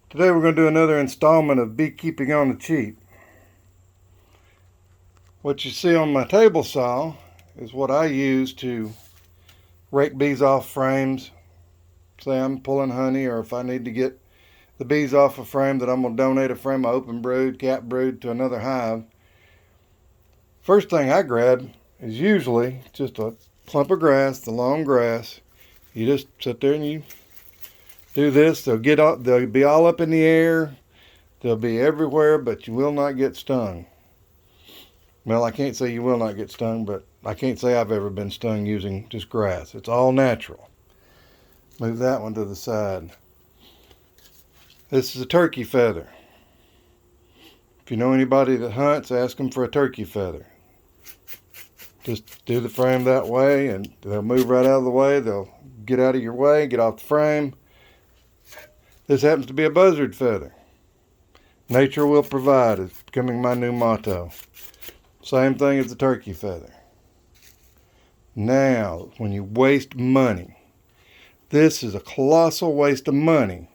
Today we're going to do another installment of beekeeping on the cheap. What you see on my table saw is what I use to rake bees off frames. Say I'm pulling honey, or if I need to get the bees off a frame that I'm going to donate a frame of open brood, cap brood to another hive. First thing I grab is usually just a clump of grass, the long grass. You just sit there and you do this. They'll be all up in the air. They'll be everywhere, but you will not get stung. Well, I can't say you will not get stung, but I can't say I've ever been stung using just grass. It's all natural. Move that one to the side. This is a turkey feather. If you know anybody that hunts, ask them for a turkey feather. Just do the frame that way, and they'll move right out of the way. They'll get out of your way, get off the frame. This happens to be a buzzard feather. Nature will provide is becoming my new motto. Same thing as the turkey feather. Now, when you waste money, this is a colossal waste of money.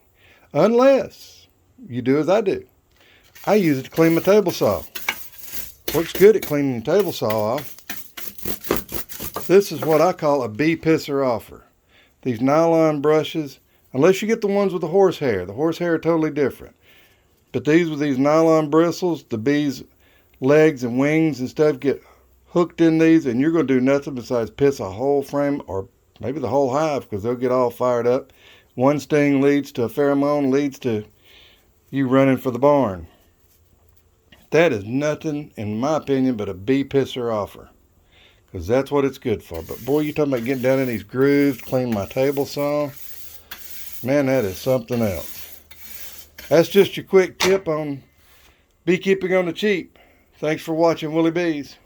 Unless you do as I do. I use it to clean my table saw. Works good at cleaning your table saw off. This is what I call a bee pisser offer. These nylon brushes, unless you get the ones with the horsehair. The horsehair are totally different. But these with these nylon bristles, the bees' legs and wings and stuff get hooked in these, and you're going to do nothing besides piss a whole frame or maybe the whole hive, because they'll get all fired up. One sting leads to a pheromone, leads to you running for the barn. That is nothing, in my opinion, but a bee pisser offer, because that's what it's good for. But boy, you talking about getting down in these grooves, clean my table saw. Man, that is something else. That's just your quick tip on beekeeping on the cheap. Thanks for watching Willie Bees.